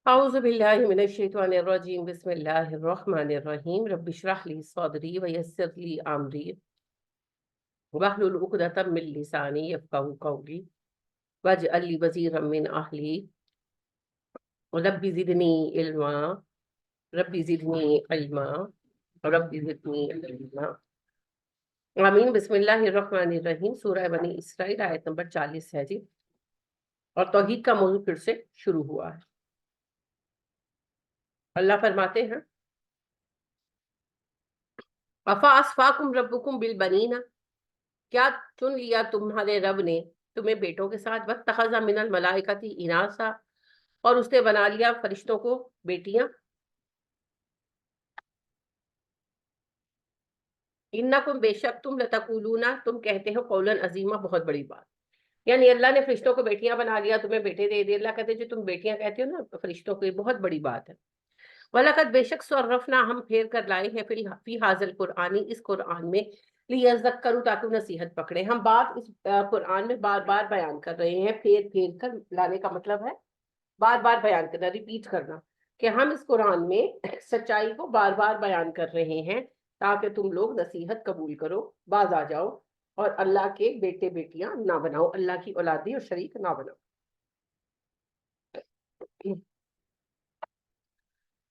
أعوذ بالله من الشيطان الرجيم بسم الله الرحمن الرحيم رب اشرح لي صدري ويسر لي أمري واحلل عقدة من لساني يفقهوا قولي واجعل لي وزيرا من أهلي رب زدني علما رب زدني علما رب زدني علما آمین بسم اللہ الرحمن الرحیم سورہ بنی اسرائیل آیت نمبر 40 ہے جی، اور توحید کا موضوع پھر سے شروع ہوا ہے۔ اللہ فرماتے ہیں افاسفاکم ربکم بالبنین، کیا چن لیا تمہارے رب نے تمہیں بیٹوں کے ساتھ، واتخذ من الملائکۃ اناسا، اور اس نے بنا لیا فرشتوں کو بیٹیاں۔ انکم بے شک تم لتقولون، تم کہتے ہو قولا عظیما، بہت بڑی بات۔ یعنی اللہ نے فرشتوں کو بیٹیاں بنا لیا، تمہیں بیٹے دے دے۔ اللہ کہتے ہیں جو تم بیٹیاں کہتے ہو نا فرشتوں کو، یہ بہت بڑی بات ہے۔ وَلَقَدْ بے شک صرفنا، ہم پھیر کر لائے ہیں فی حاذا القرآن، اس قرآن میں، لیذکروا، تاکہ وہ نصیحت پکڑے۔ ہم بات اس قرآن میں بار بار بیان کر رہے ہیں، پھیر پھیر کر لانے کا مطلب ہے بار بار بیان کرنا، ریپیٹ کرنا، کہ ہم اس قرآن میں سچائی کو بار بار بیان کر رہے ہیں تاکہ تم لوگ نصیحت قبول کرو، باز آ جاؤ، اور اللہ کے بیٹے بیٹیاں نہ بناؤ، اللہ کی اولادی اور شریک نہ بناؤ۔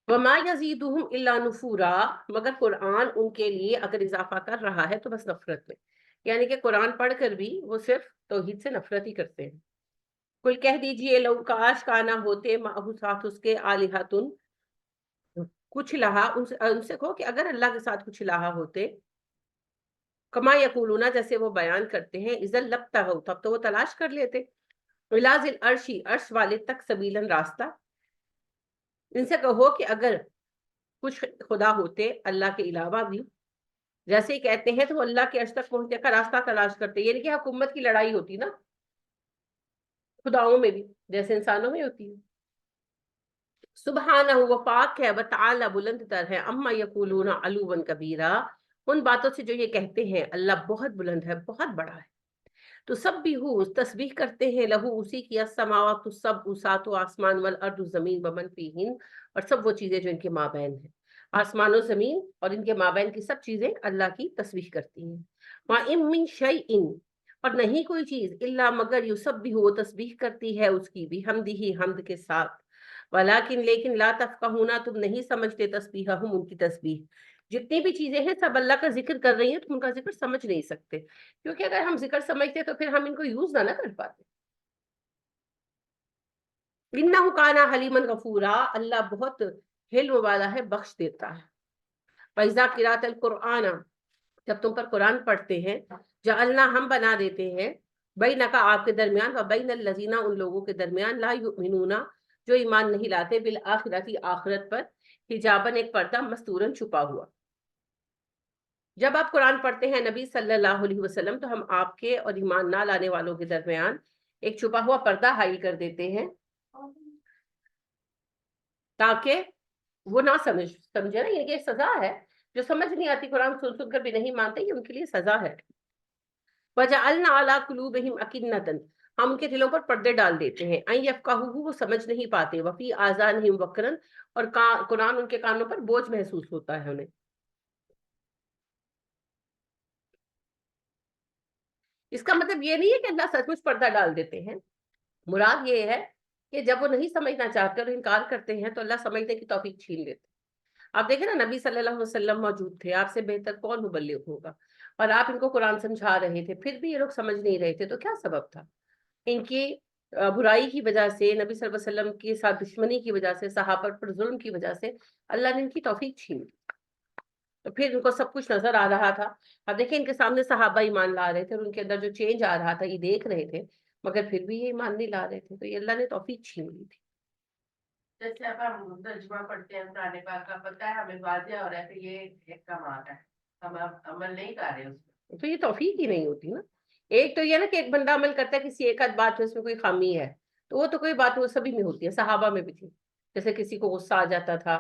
وما یزیدہم الا نفورا، مگر قرآن ان کے لیے اگر اضافہ کر رہا ہے تو بس نفرت میں، یعنی کہ قرآن پڑھ کر بھی وہ صرف توحید سے نفرت ہی کرتے ہیں۔ کوئی کہہ دیجئے لو کاش کانا ہوتے معہو ساتھ اس کے آلہتن، کچھ الہا، ان سے کہو کہ اگر اللہ کے ساتھ کچھ الہا ہوتے، کما یقولون، جیسے وہ بیان کرتے ہیں، اذن لبتغوا، تب تو وہ تلاش کر لیتے، الی ذی العرش، عرش والے تک، سبیلاً، راستہ۔ ان سے کہو کہ اگر کچھ خدا ہوتے اللہ کے علاوہ بھی، جیسے ہی کہتے ہیں تو وہ اللہ کے عرش تک پہنچنے کا راستہ تلاش کرتے، یعنی کہ حکومت کی لڑائی ہوتی نا خداؤں میں بھی جیسے انسانوں میں ہوتی ہے۔ سبحانہ، وہ پاک ہے، وتعالی، بلند تر ہے، اما یقولون علوا کبیرا، ان باتوں سے جو یہ کہتے ہیں، اللہ بہت بلند ہے، بہت بڑا ہے۔ تو سب بھی ہو، تسبیح کرتے ہیں، لہو، اسی کی، السماوات سب، سات آسمان، والارض، زمین، ومن فیہن، اور سب وہ چیزیں جو ان کے مابین ہیں، آسمان و زمین اور ان کے مابین کی سب چیزیں اللہ کی تسبیح کرتی ہیں۔ وَإِن مِّن شَيْءٍ، اور نہیں کوئی چیز، الا مگر یسبح، وہ تسبیح کرتی ہے اس کی، بحمدہ، حمد کے ساتھ، ولیکن لیکن، لا تفقہون، تم نہیں سمجھتے تسبیحہم، ان کی تسبیح۔ جتنی بھی چیزیں ہیں سب اللہ کا ذکر کر رہی ہیں، تم ان کا ذکر سمجھ نہیں سکتے، کیونکہ اگر ہم ذکر سمجھتے تو پھر ہم ان کو یوز نہ کر پاتے۔ انہ کان حلیما غفورا، اللہ بہت حلم والا ہے، بخش دیتا ہے۔ فاذا قرأت القرآن، جب تم پر قرآن پڑھتے ہیں، جعلنا، ہم بنا دیتے ہیں، بینک، آپ کے درمیان، و بین الذین، ان لوگوں کے درمیان، لا یؤمنون، جو ایمان نہیں لاتے، بالآخرۃ، آخرت پر، حجاباً، ایک پردہ، مستوراً، چھپا ہوا۔ جب آپ قرآن پڑھتے ہیں نبی صلی اللہ علیہ وسلم، تو ہم آپ کے اور ایمان نہ لانے والوں کے درمیان ایک چھپا ہوا پردہ حائل کر دیتے ہیں، تاکہ وہ نہ سمجھے نا، یہ سزا ہے، جو سمجھ نہیں آتی قرآن سن سن کر بھی نہیں مانتے، یہ ان کے لیے سزا ہے۔ وَجَعَلْنَا عَلَىٰ قُلُوبِهِمْ أَكِنَّةً، ہم ان کے دلوں پر پردے ڈال دیتے ہیں، أَن يَفْقَهُوهُ، وہ سمجھ نہیں پاتے، وَفِي آذَانِهِمْ وَقْرًا، اور قرآن ان کے کانوں پر بوجھ محسوس ہوتا ہے انہیں۔ اس کا مطلب یہ نہیں ہے کہ اللہ سچ مچ پردہ ڈال دیتے ہیں، مراد یہ ہے کہ جب وہ نہیں سمجھنا چاہتے اور انکار کرتے ہیں تو اللہ سمجھنے کی توفیق چھین لیتے۔ آپ دیکھیں نا، نبی صلی اللہ علیہ وسلم موجود تھے، آپ سے بہتر کون مبلغ ہوگا، اور آپ ان کو قرآن سمجھا رہے تھے، پھر بھی یہ لوگ سمجھ نہیں رہے تھے، تو کیا سبب تھا؟ ان کی برائی کی وجہ سے، نبی صلی اللہ علیہ وسلم کے ساتھ دشمنی کی وجہ سے، صحابہ پر ظلم کی وجہ سے اللہ نے ان کی توفیق چھین لی، تو پھر ان کو سب کچھ نظر آ رہا تھا۔ اب دیکھیں ان کے سامنے صحابہ ایمان لا رہے تھے اور ان کے اندر جو چینج آ رہا تھا یہ دیکھ رہے تھے، مگر پھر بھی یہ ایمان نہیں لا رہے تھے، تو یہ اللہ نے توفیق چھین لی تھی۔ جیسے اب ہم ترجمہ پڑھتے ہیں قرآن پاک کا، پتہ ہے ہمیں واضح ہو رہا ہے کہ یہ ایک کمال ہے، ہم اب عمل نہیں کر رہے اس پہ۔ تو یہ توفیق ہی نہیں ہوتی نا۔ ایک تو یہ نا کہ ایک بندہ عمل کرتا ہے کسی ایک آدھ بات میں، اس میں کوئی خامی ہے، تو وہ تو کوئی بات وہ سبھی میں ہوتی ہے، صحابہ میں بھی تھی، جیسے کسی کو غصہ آ جاتا تھا،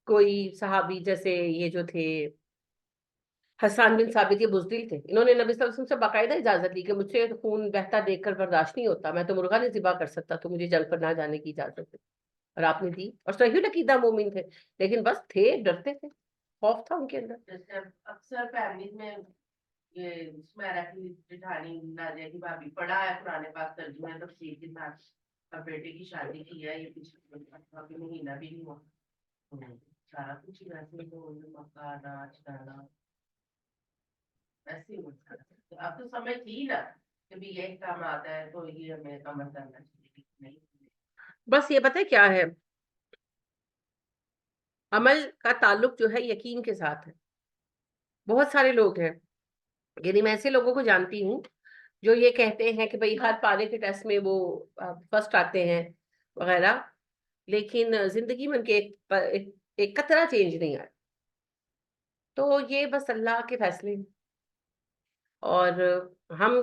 کوئی صحابی جیسے یہ جو تھے حسان بن ثابت یہ بزدل تھے، انہوں نے نبی صلی اللہ علیہ وسلم سے باقاعدہ اجازت لی کہ مجھ سے خون بہتا دیکھ کر برداشت نہیں ہوتا، میں تو مرغا نہیں ذبح کر سکتا، تو مجھے جنگ پر نہ جانے کی اجازت ہے، اور آپ نے دی، اور صحیح عقیدہ مومن تھے، لیکن بس تھے، ڈرتے تھے، خوف تھا ان کے اندر۔ جیسے اکثر فیملیز میں یہ سمیرا کی جٹھانی نازیہ کی بھابھی پڑھا ہے قرآن پاک ترجمہ تفسیر کے ساتھ، اب بیٹے کی شادی کی ہے، یہ پچھلے مہینہ بھی نہیں ہوا، سارا کچھ ہی ویسے تو مکہ ناچ گانا ایسے ہی ہوتا ہے۔ اب تو سمجھ تھی نا کہ بھی یہ کام آتا ہے تو یہ ہمیں عمل کرنا چاہیے، نہیں بس یہ پتہ ہے کیا ہے، عمل کا تعلق جو ہے یقین کے ساتھ ہے۔ بہت سارے لوگ ہیں، یعنی میں ایسے لوگوں کو جانتی ہوں جو یہ کہتے ہیں کہ بھئی ہر پارے کے ٹیسٹ میں وہ فرسٹ آتے ہیں وغیرہ، لیکن زندگی میں ان کے ایک قطرہ چینج نہیں آیا، تو یہ بس اللہ کے فیصلے ہیں، اور ہم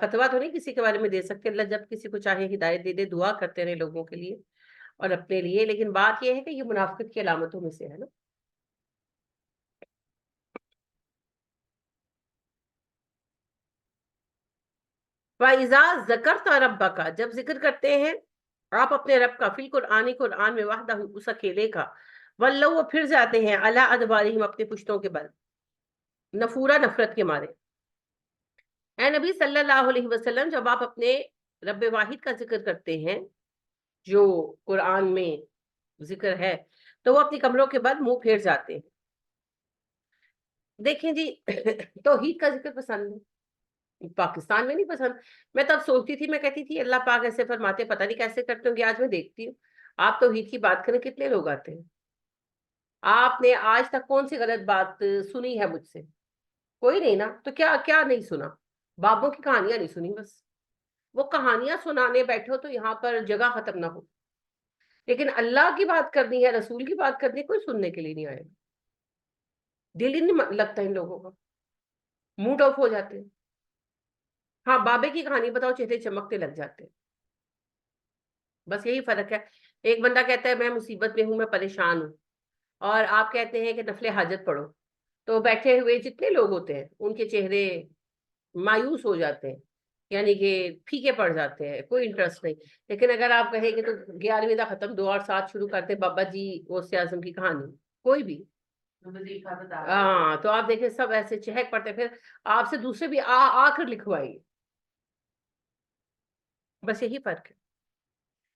فتویٰ تو نہیں کسی کے بارے میں دے سکتے، اللہ جب کسی کو چاہے ہدایت دے دے، دعا کرتے رہے لوگوں کے لیے اور اپنے لیے، لیکن بات یہ ہے کہ یہ منافقت کی علامتوں میں سے ہے نا۔ وَإِذَا ذَكَرْتَ رَبَّكَ، جب ذکر کرتے ہیں آپ اپنے رب کا، فی القرآن، قرآن میں، وحدہ، اس اکیلے کا، وَلَّوْا، وہ پھر جاتے ہیں، عَلَىٰ أَدْبَارِهِمْ، اپنے پشتوں کے بل، نفورا، نفرت کے مارے۔ اے نبی صلی اللہ علیہ وسلم، جب آپ اپنے رب واحد کا ذکر کرتے ہیں جو قرآن میں ذکر ہے، تو وہ اپنی کمروں کے بعد منہ پھیر جاتے ہیں۔ دیکھیں جی توحید کا ذکر پسند ہے، پاکستان میں نہیں پسند۔ میں تب سوچتی تھی، میں کہتی تھی اللہ پاک ایسے فرماتے، پتہ نہیں کیسے کرتے ہوں گے، آج میں دیکھتی ہوں آپ توحید کی بات کریں کتنے لوگ آتے ہیں۔ آپ نے آج تک کون سی غلط بات سنی ہے مجھ سے؟ کوئی نہیں نا، تو کیا کیا نہیں سنا؟ بابوں کی کہانیاں نہیں سنی بس، وہ کہانیاں سنانے بیٹھو تو یہاں پر جگہ ختم نہ ہو، لیکن اللہ کی بات کرنی ہے، رسول کی بات کرنی ہے، کوئی سننے کے لیے نہیں آئے گا، دل ہی نہیں لگتا ان لوگوں کا، موڈ آف ہو جاتے ہیں۔ ہاں، بابے کی کہانی بتاؤ، چہرے چمکتے لگ جاتے ہیں، بس یہی فرق ہے۔ ایک بندہ کہتا ہے میں مصیبت میں ہوں، میں پریشان ہوں، اور آپ کہتے ہیں کہ نفل حاجت پڑھو، تو بیٹھے ہوئے جتنے لوگ ہوتے ہیں ان کے چہرے مایوس ہو جاتے ہیں، یعنی کہ پھیکے پڑ جاتے ہیں، کوئی انٹرسٹ نہیں۔ لیکن اگر آپ کہیں کہ تو 11ویں دا ختم 2 اور 7 شروع کرتے بابا جی غوث اعظم کی کہانی، کوئی بھی، وظیفہ بتا رہے ہیں۔ ہاں، تو آپ دیکھیں سب ایسے چہک پڑتے، پھر آپ سے دوسرے بھی آ کر لکھوائیں گے، بس یہی فرق ہے۔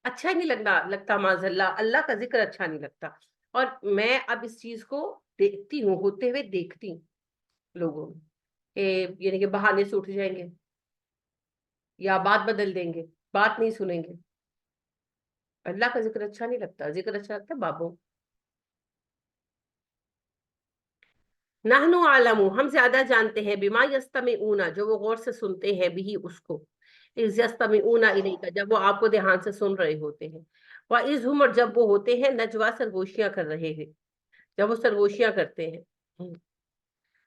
اچھا ہی نہیں لگتا معاذ اللہ، اللہ کا ذکر اچھا نہیں لگتا۔ اور میں اب اس چیز کو دیکھتی ہوں، ہوتے ہوئے دیکھتی ہوں لوگوں میں، یعنی کہ بہانے سے اٹھ جائیں گے یا بات بدل دیں گے، بات نہیں سنیں گے۔ اللہ کا ذکر اچھا نہیں لگتا، ذکر اچھا لگتا ہے بابوں۔ نحن عالم، ہم زیادہ جانتے ہیں، بما یستمعون، جو وہ غور سے سنتے ہیں، بھی اس کو، اذ یستمعون الیک، جب وہ آپ کو دھیان سے سن رہے ہوتے ہیں، واذ ہم، اور جب وہ ہوتے ہیں، نجوا، سرگوشیاں کر رہے ہیں، جب وہ سرگوشیاں کرتے ہیں۔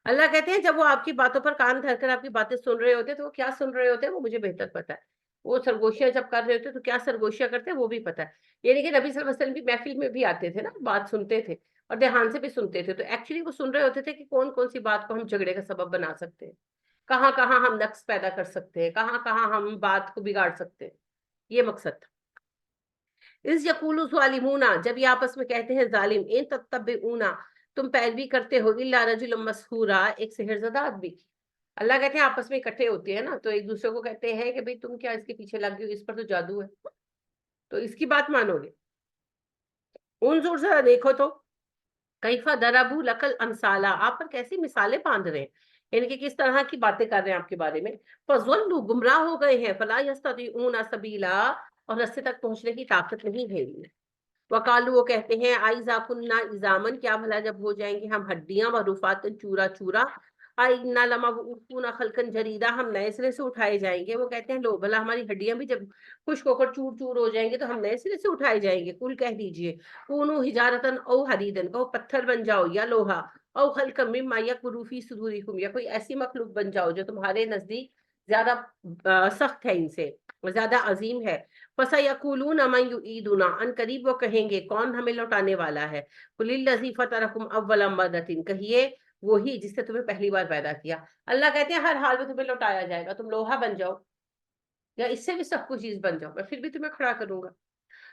اللہ کہتے ہیں جب وہ آپ کی باتوں پر کان دھر کر آپ کی باتیں سن رہے ہوتے ہیں، تو وہ کیا سن رہے ہوتے ہیں وہ مجھے بہتر پتا ہے۔ وہ سرگوشیاں جب کر رہے ہوتے ہیں تو کیا سرگوشیاں کرتے ہیں وہ بھی پتا ہے، یعنی کہ نبی صلی اللہ علیہ وسلم بھی محفل میں بھی آتے تھے نا، بات سنتے تھے اور دھیان سے بھی سنتے تھے، تو ایکچولی وہ سن رہے ہوتے تھے کہ کون کون سی بات کو ہم جھگڑے کا سبب بنا سکتے ہیں، کہاں کہاں ہم نقص پیدا کر سکتے ہیں، کہاں کہاں ہم بات کو بگاڑ سکتے ہیں، یہ مقصد تھا۔ اس یقول ظالمون، جب یہ آپس میں کہتے ہیں ظالم، ان تتبعون، تم پیروی کرتے ہو، الا رجل مسحورا، ایک سحر زدہ آدمی کی۔ اللہ کہتے ہیں آپس میں اکٹھے ہوتے ہیں نا، تو ایک دوسرے کو کہتے ہیں کہ بھئی تم کیا اس کے پیچھے لگ گئے ہو، اس پر تو جادو ہے، تو اس کی بات مانو گے؟ انظر، ذرا دیکھو تو، کیفا ضربوا لک الامثال، آپ پر کیسی مثالیں باندھ رہے ہیں، یعنی کہ کس طرح کی باتیں کر رہے ہیں آپ کے بارے میں، فضلوا، گمراہ ہو گئے ہیں، فلا یستطیعون سبیلا، اور رستے تک پہنچنے کی طاقت نہیں ہے انہیں۔ وقالو، وہ کہتے ہیں، اذا كنا عظاما، کیا بھلا جب ہو جائیں گے ہم ہڈیاں، ورفاتا، چورا چورا، انا لمبعوثون خلقا جدیدا، ہم نئے سرے سے اٹھائے جائیں گے۔ وہ کہتے ہیں لو بھلا ہماری ہڈیاں بھی جب خشک ہو کر چور چور ہو جائیں گے تو ہم نئے سرے سے اٹھائے جائیں گے۔ کل کہہ دیجئے، کونو حجارتن او حدیدن، کہو پتھر بن جاؤ یا لوہا، او خلقا مما یکبر فی صدورکم، یا کوئی ایسی مخلوق بن جاؤ جو تمہارے نزدیک زیادہ سخت ہے ان سے، زیادہ عظیم ہے۔ فَسَيَقُولُونَ مَن يُعِيدُنَا، ان قریب وہ کہیں گے کون ہمیں لوٹانے والا ہے۔ قُلِ الَّذِي فَطَرَكُمْ أَوَّلَ مَرَّةٍ، کہیے وہی جس نے تمہیں پہلی بار پیدا کیا. اللہ کہتے ہیں ہر حال میں تمہیں لوٹایا جائے گا, تم لوہا بن جاؤ یا اس سے بھی سخت کوئی چیز بن جاؤ, میں پھر بھی تمہیں کھڑا کروں گا.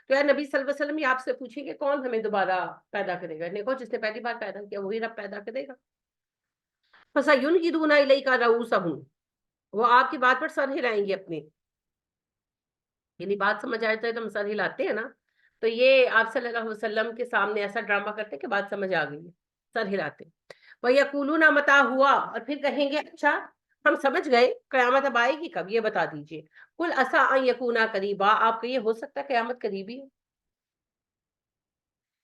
تو یا نبی صلی اللہ علیہ وسلم یہ آپ سے پوچھیں کہ کون ہمیں دوبارہ پیدا کرے گا, دیکھو جس نے پہلی بار پیدا کیا وہی رب پیدا کرے گا. فَسَيُنْغِضُونَ إِلَيْكَ رُءُوسَهُمْ, وہ آپ کی بات پر سر ہلائیں گے اپنے, یعنی بات سمجھ آ جائے تو ہم سر ہلاتے ہیں نا, تو یہ آپ صلی اللہ علیہ وسلم کے سامنے ایسا ڈرامہ کرتے کہ بات سمجھ آ گئی ہے, سر ہلاتے. وَيَقُولُونَ مَتَىٰ هُوَ, اور پھر کہیں گے اچھا ہم سمجھ گئے قیامت اب آئے گی کب, یہ بتا دیجئے. قُلْ عَسَىٰ أَن يَكُونَ قَرِيبًا, آپ کہیے ہو سکتا ہے قیامت قریبی ہے.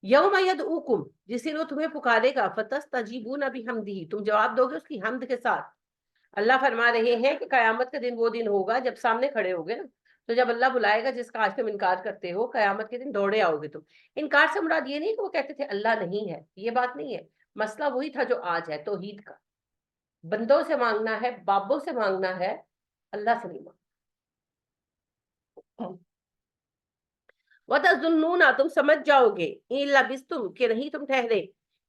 یوم یدعوکم, جس دن وہ تمہیں پکارے گا, فتستجیبون بحمدہ, تم جواب دو گے اس کی حمد کے ساتھ. اللہ فرما رہے ہیں کہ قیامت کا دن وہ دن ہوگا جب سامنے کھڑے ہوگے نا, تو جب اللہ بلائے گا جس کا آج تم انکار کرتے ہو, قیامت کے دن دوڑے آؤ گے تم. انکار سے مراد یہ نہیں کہ وہ کہتے تھے اللہ نہیں ہے, یہ بات نہیں ہے, مسئلہ وہی تھا جو آج ہے, توحید کا. بندوں سے مانگنا ہے, بابوں سے مانگنا ہے, اللہ سے نہیں مانگنا. وَتَظُنُّونَ, تم سمجھ جاؤ گے, إِن لَبِثْتُمْ, کہ نہیں تم ٹھہرے,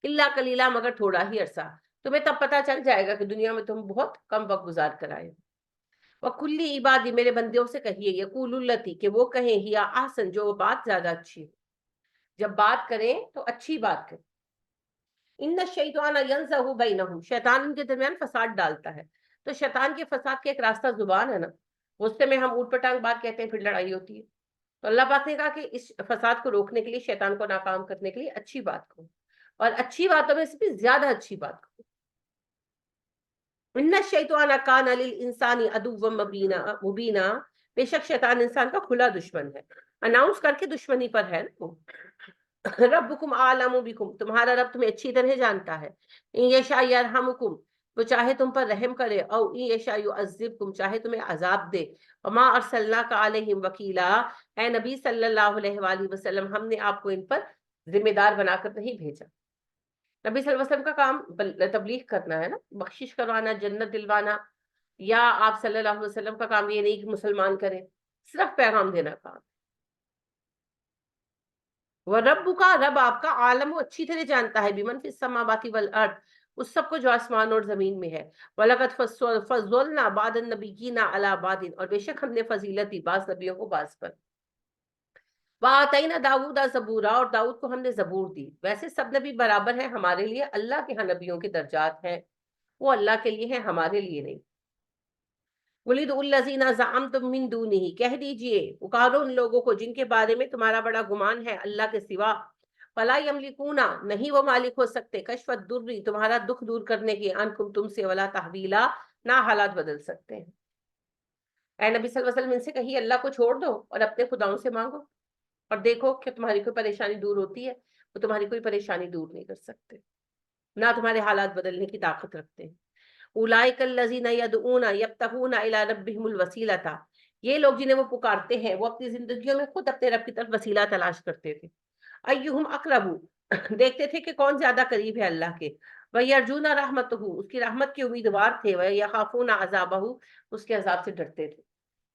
إِلَّا قَلِيلًا, مگر تھوڑا ہی عرصہ. تمہیں تب پتہ چل جائے گا کہ دنیا میں تم بہت کم وقت گزار کر آئے. وَقُلِّ عِبَادِي, میرے بندیوں سے کہیے, يَقُولُ الَّتِي, کہ وہ کہیں ہی احسن, جو بات زیادہ اچھی ہو. جب بات کریں تو اچھی بات کریں. إِنَّ الشَّيْطَانَ يَنزَغُ بَيْنَهُمْ, شیطان ان کے درمیان فساد ڈالتا ہے. تو شیطان کے فساد کا ایک راستہ زبان ہے نا, غصے میں ہم اوٹ پٹانگ بات کہتے ہیں, پھر لڑائی ہوتی ہے. تو اللہ پاک نے کہا کہ اس فساد کو روکنے کے لیے, شیطان کو ناکام کرنے کے لیے اچھی بات کو, اور اچھی باتوں میں سے بھی زیادہ اچھی بات کو. ان الشیطان کان للانسان عدوا مبینا, بے شک شیطان انسان کا کھلا دشمن ہے, اناؤنس کر کے دشمنی پر ہے نا. ربکم اعلم بکم, تمہارا رب تمہیں اچھی طرح جانتا ہے. ان یشاء یرحمکم, وہ چاہے تم پر رحم کرے, او ان یشاء یعذبکم, چاہے تمہیں عذاب دے. وما ارسلناک علیہم وکیلا, اے نبی صلی اللہ علیہ وآلہ وسلم, ہم نے آپ کو ان پر ذمہ دار بنا کر نہیں بھیجا. نبی صلی اللہ علیہ وسلم کا کام تبلیغ کرنا ہے نا, بخشش کروانا, جنت دلوانا, یا آپ صلی اللہ علیہ وسلم کا کام یہ نہیں کہ مسلمان کریں, صرف پیغام دینا کام. وَرَبُّكَ, رب آپ کا, عالم وہ اچھی طرح جانتا ہے, بِمَنْ فِي السَّمَاوَاتِ وَالْأَرْضِ, اس سب کو جو آسمان اور زمین میں ہے. وَلَقَدْ فَضَّلْنَا بَعْضَ النَّبِيِّينَ عَلَىٰ بَعْضٍ, اور بے شک ہم نے فضیلت دی بعض نبیوں کو بعض پر. وَآتَيْنَا دَاوُودَ زَبُورًا, اور داؤد کو ہم نے زبور دی. ویسے سب نبی برابر ہیں ہمارے لیے, اللہ کے ہاں نبیوں کے درجات ہیں, وہ اللہ کے لیے ہیں, ہمارے لیے نہیں. وَلِدُ الَّذِينَ زَعَمْتُم مِّن دُونِهِ, کہہ دیجئے, پکارو ان لوگوں کو جن کے بارے میں تمہارا بڑا گمان ہے اللہ کے سوا. فَلَا يَمْلِكُونَ, نہیں وہ مالک ہو سکتے, کشف الضُّرِّ, تمہارا دکھ دور کرنے کے, عنکم, تم سے, ولا تحویلا, نہ حالات بدل سکتے ہیں. اے نبی صلی اللہ علیہ وسلم, ان سے کہیے اللہ کو چھوڑ دو اور اپنے خداؤں سے مانگو, اور دیکھو کہ تمہاری کوئی پریشانی دور ہوتی ہے. وہ تمہاری کوئی پریشانی دور نہیں کر سکتے, نہ تمہارے حالات بدلنے کی طاقت رکھتے ہیں. اولئک الذین یدعون یبتغون الی ربہم الوسیلۃ, یہ لوگ جنہیں وہ پکارتے ہیں, وہ اپنی زندگیوں میں خود اپنے رب کی طرف وسیلہ تلاش کرتے تھے. ایہم اقرب, دیکھتے تھے کہ کون زیادہ قریب ہے اللہ کے. ویرجون رحمتہ, اس کی رحمت کے امیدوار تھے. ویخافون عذابہ, اس کے عذاب سے ڈرتے تھے.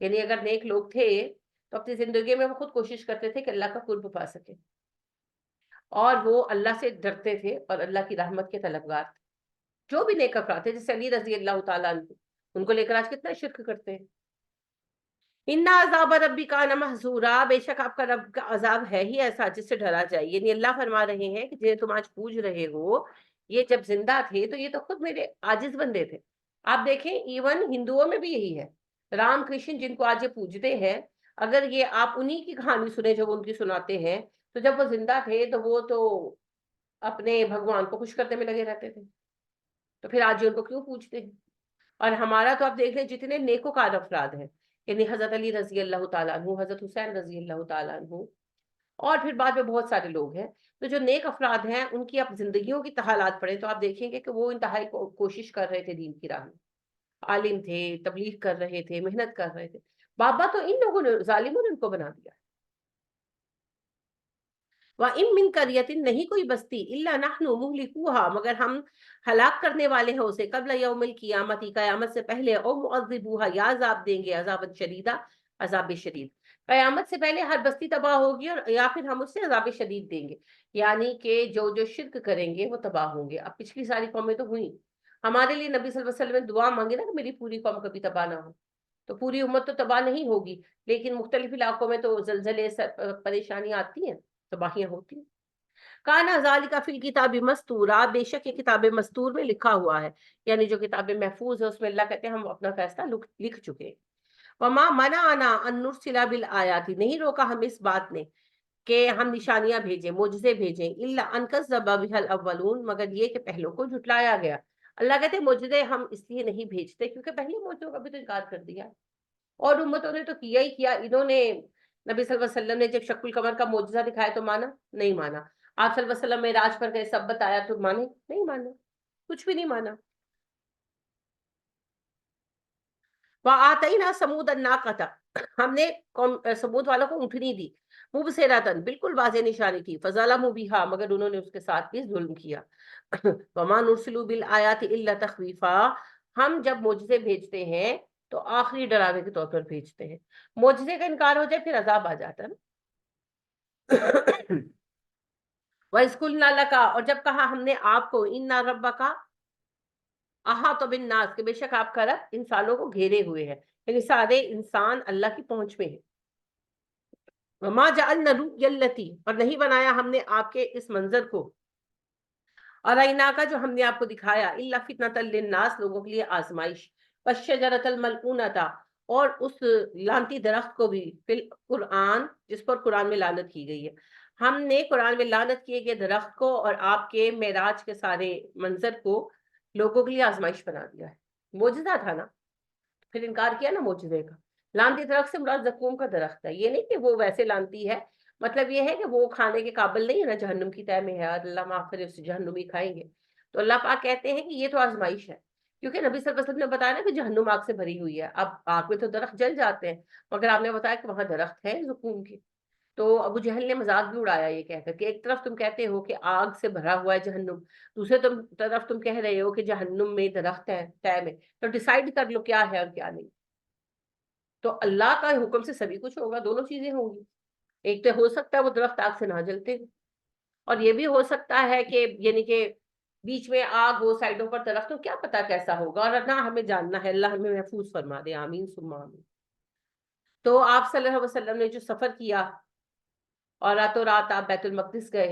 یعنی اگر نیک لوگ تھے تو اپنی زندگی میں وہ خود کوشش کرتے تھے کہ اللہ کا قرب پا سکے, اور وہ اللہ سے ڈرتے تھے اور اللہ کی رحمت کے طلبگار تھے. جو بھی نیک افراد تھے, جیسے علی رضی اللہ تعالیٰ عنہ, ان کو لے کر آج کتنا شرک کرتے ہیں. ان عذاب ربی کان محذورا, بے شک آپ کا رب کا عذاب ہے ہی ایسا جس سے ڈرا جائے. یعنی اللہ فرما رہے ہیں کہ جنہیں تم آج پوج رہے ہو, یہ جب زندہ تھے تو یہ تو خود میرے عاجز بندے تھے. آپ دیکھیں ایون ہندوؤں میں بھی یہی ہے, رام کرشن جن کو آج یہ پوجتے ہیں, اگر یہ آپ انہی کی کہانی سنیں جو وہ ان کی سناتے ہیں, تو جب وہ زندہ تھے تو وہ تو اپنے بھگوان کو خوش کرنے میں لگے رہتے تھے, تو پھر آج ان کو کیوں پوچھتے ہیں. اور ہمارا تو آپ دیکھ لیں جتنے نیکوکار افراد ہیں, یعنی حضرت علی رضی اللہ تعالیٰ عنہ, حضرت حسین رضی اللہ تعالیٰ عنہ, اور پھر بعد میں بہت سارے لوگ ہیں, تو جو نیک افراد ہیں ان کی آپ زندگیوں کی حالات پڑھیں تو آپ دیکھیں گے کہ وہ انتہائی کوشش کر رہے تھے دین کی راہ میں, عالم تھے, تبلیغ کر رہے تھے, محنت کر رہے تھے. بابا تو ان لوگوں نے, ظالموں نے ان کو بنا دیا. وَإِن مِّن قَرْيَةٍ, نہیں کوئی بستی, إِلَّا نَحْنُ مُهْلِكُوهَا, مگر ہم ہلاک کرنے والے ہیں اسے, قبل یوم القیامت, قیامت سے پہلے, او مُعَذِّبُوهَا, یا عذاب دیں گے, عذابًا شدیدا, عذاب شدید. قیامت سے پہلے ہر بستی تباہ ہوگی اور یا پھر ہم اس سے عذاب شدید دیں گے، یعنی کہ جو شرک کریں گے وہ تباہ ہوں گے. اب پچھلی ساری قومیں تو ہوئیں. ہمارے لیے نبی صلی اللہ علیہ وسلم نے دعا مانگی نا کہ میری پوری قوم کبھی تباہ نہ ہو. تو پوری امت تو تباہ نہیں ہوگی، لیکن مختلف علاقوں میں تو زلزلے پریشانیاں آتی ہیں، تباہیاں ہوتی ہیں. کانا ذالک فی الکتاب مستورا، بے شک یہ کتاب مستور میں لکھا ہوا ہے، یعنی جو کتاب محفوظ ہے اس میں اللہ کہتے ہیں ہم اپنا فیصلہ لکھ چکے. وما منعنا ان نرسل بالآیات، نہیں روکا ہم اس بات نے کہ ہم نشانیاں بھیجیں، معجزے بھیجیں، الا ان کذب بها الاولون، مگر یہ کہ پہلوں کو جھٹلایا گیا. اللہ کہتے ہیں معجزے ہم اس لیے نہیں بھیجتے کیونکہ پہلے معجزوں کا بھی تو انکار کر دیا، اور امتوں نے تو کیا ہی کیا. انہوں نے نبی صلی اللہ علیہ وسلم نے جب شق القمر کا معجزہ دکھایا تو مانا نہیں مانا. آپ صلی اللہ علیہ وسلم معراج پر گئے سب بتایا تو مانے نہیں مانا، کچھ بھی نہیں مانا. وآتینا ثمود الناقۃ، ہم نے ثمود والوں کو اونٹنی دی، مبصرۃ، بالکل واضح نشانی تھی، فظلموا بها، مگر انہوں نے اس کے ساتھ بھی ظلم کیا. وما نرسل بالآیات الا تخویفا، ہم جب معجزے بھیجتے ہیں تو آخری ڈراوے کے طور پر بھیجتے ہیں. معجزے کا انکار ہو جائے پھر عذاب آ جاتا ہے نا. وَإِذْ قُلْنَا لَكَ، اور جب کہا ہم نے آپ کو، اِنَّ رَبَّكَ احاط بالناس، کہ بے شک آپ کا رب انسانوں کو گھیرے ہوئے ہیں، یعنی سارے انسان اللہ کی پہنچ میں ہیں. وما جعلنا الرؤيا التي، اور نہیں بنایا ہم نے آپ کے اس منظر کو، ارائنا کا جو ہم نے آپ کو دکھایا، الا فتنة للناس، لوگوں کے لیے آزمائش، والشجرة الملعونة، اور اس لعنتی درخت کو بھی، فی القرآن، جس پر قرآن میں لعنت کی گئی ہے. ہم نے قرآن میں لعنت کیے گئے درخت کو اور آپ کے معراج کے سارے منظر کو لوگوں کے لیے آزمائش بنا دیا ہے. معجزہ تھا نا، پھر انکار کیا نا معجزے کا. لعنتی درخت سے مراد زقوم کا درخت ہے، یہ نہیں کہ وہ ویسے لعنتی ہے، مطلب یہ ہے کہ وہ کھانے کے قابل نہیں ہے نا، جہنم کی تہ میں ہے، اور اللہ معاف کرے اسے جہنمی کھائیں گے. تو اللہ پاک کہتے ہیں کہ یہ تو آزمائش ہے، کیونکہ نبی صلی اللہ علیہ وسلم نے بتایا نا کہ جہنم آگ سے بھری ہوئی ہے. اب آگ میں تو درخت جل جاتے ہیں، مگر آپ نے بتایا کہ وہاں درخت ہے زقوم کے. تو ابو جہل نے مذاق بھی اڑایا یہ کہہ کر کہ ایک طرف تم کہتے ہو کہ آگ سے بھرا ہوا ہے جہنم، دوسرے طرف تم کہہ رہے ہو کہ جہنم میں درخت ہے تہ میں، تو ڈیسائیڈ کر لو کیا ہے اور کیا نہیں. تو اللہ کا حکم سے سبھی کچھ ہوگا، دونوں چیزیں ہوں گی. ایک تو ہو سکتا ہے وہ درخت آگ سے نہ جلتے، اور یہ بھی ہو سکتا ہے کہ یعنی کہ بیچ میں آگ ہو، سائڈوں پر درخت ہو، کیا پتا کیسا ہوگا، اور نہ ہمیں جاننا ہے. اللہ ہمیں محفوظ فرما دے، آمین ثم آمین. تو آپ صلی اللہ علیہ وسلم نے جو سفر کیا اور راتوں رات آپ بیت المقدس گئے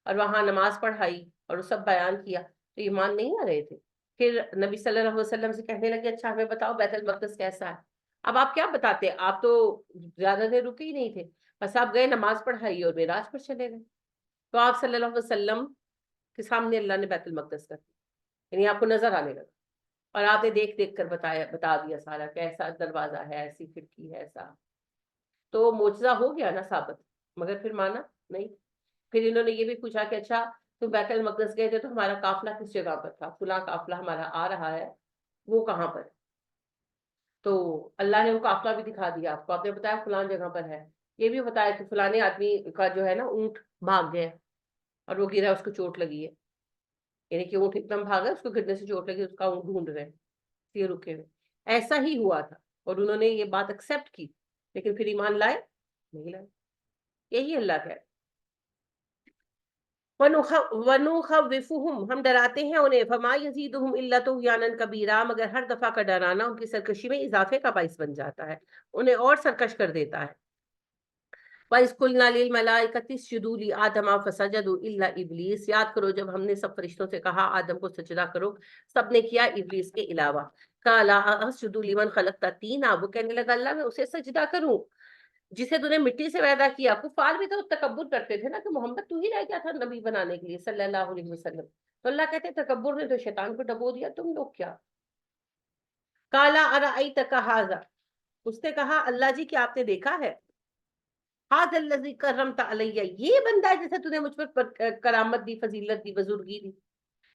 اور وہاں نماز پڑھائی اور وہ سب بیان کیا، تو ایمان نہیں آ رہے تھے. پھر نبی صلی اللہ علیہ وسلم سے کہنے لگے اچھا ہمیں بتاؤ بیت المقدس کیسا ہے. اب آپ کیا بتاتے، آپ تو زیادہ دیر رکے ہی نہیں تھے، بس آپ گئے نماز پڑھائی اور معراج پر چلے گئے. تو آپ صلی اللہ علیہ وسلم کے سامنے اللہ نے بیت المقدس کر دیا، یعنی آپ کو نظر آنے لگا، اور آپ نے دیکھ دیکھ کر بتا دیا سارا کہ ایسا دروازہ ہے، ایسی کھڑکی ہے، ایسا. تو معجزہ ہو گیا نا ثابت، مگر پھر مانا نہیں. پھر انہوں نے یہ بھی پوچھا کہ اچھا تم بیت المقدس گئے تھے تو ہمارا قافلہ کس جگہ پر تھا، فلاں قافلہ ہمارا آ رہا ہے، وہ کہاں پر ہے. تو اللہ نے وہ قافلہ بھی دکھا دیا آپ کو، آپ نے بتایا فلاں جگہ پر ہے. یہ بھی بتایا کہ فلانے آدمی کا جو ہے نا اونٹ بھاگ گیا اور وہ گرا، اس کو چوٹ لگی ہے، یعنی کہ اونٹ ایک دم بھاگا، اس کو گرنے سے چوٹ لگی، اس کا اونٹ ڈھونڈ رہے یہ رکے ہوئے. ایسا ہی ہوا تھا، اور انہوں نے یہ بات ایکسپٹ کی، لیکن پھر ایمان لائے نہیں لائے. یہی اللہ کا ہے. وَنُخَوِّفُهُمْ، ہم ڈراتے ہیں انہیں، فَمَا يَزِيدُهُمْ إِلَّا طُغْيَانًا كَبِيرًا، مگر ہر دفعہ کا ڈرانا ان کی سرکشی میں اضافے کا باعث بن جاتا ہے، انہیں اور سرکش کر دیتا ہے. وَإِذْ قُلْنَا لِلْمَلَائِكَةِ اسْجُدُوا لِآدَمَ فَسَجَدُوا إِلَّا إِبْلِيسَ، یاد کرو جب ہم نے سب فرشتوں سے کہا آدم کو سجدہ کرو، سب نے کیا ابلیس کے علاوہ. قَالَ أَسْجُدُ لِمَنْ خَلَقْتَ طِينًا، وہ کہنے لگا اللہ میں اسے سجدہ کروں جسے تو نے مٹی سے پیدا کیا. کفار بھی تو تکبر کرتے تھے نا کہ محمد تو ہی رہ گیا تھا نبی بنانے کے لیے صلی اللہ علیہ وسلم. تو اللہ کہتے تکبر نے تو شیطان کو ڈبو دیا، تم لوگ کیا. کالا ارأیتک ھذا، اس نے کہا اللہ جی کیا آپ نے دیکھا ہے، ھذا الذی کرمت علی، یہ بندہ ہے جسے تو نے مجھ پر کرامت دی، فضیلت دی، بزرگی دی.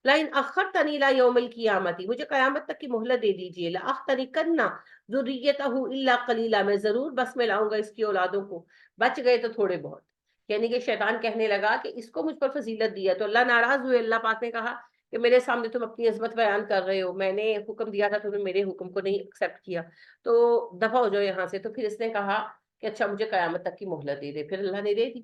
لئن اخرتنی الی یوم القیامت، مجھے قیامت تک کی مہلت دے دیجیے. لاحترقن ذریتہ الا قلیلا، میں ضرور بس میں لاؤں گا اس کی اولادوں کو، بچ گئے تو تھوڑے بہت. یعنی کہ شیطان کہنے لگا کہ اس کو مجھ پر فضیلت دی ہے، تو اللہ ناراض ہوئے. اللہ پاک نے کہا کہ میرے سامنے تم اپنی عظمت بیان کر رہے ہو، میں نے حکم دیا تھا، تم نے میرے حکم کو نہیں ایکسیپٹ کیا، تو دفع ہو جاؤ یہاں سے۔ تو پھر اس نے کہا کہ اچھا مجھے قیامت تک کی مہلت دے دے، پھر اللہ نے دے دی۔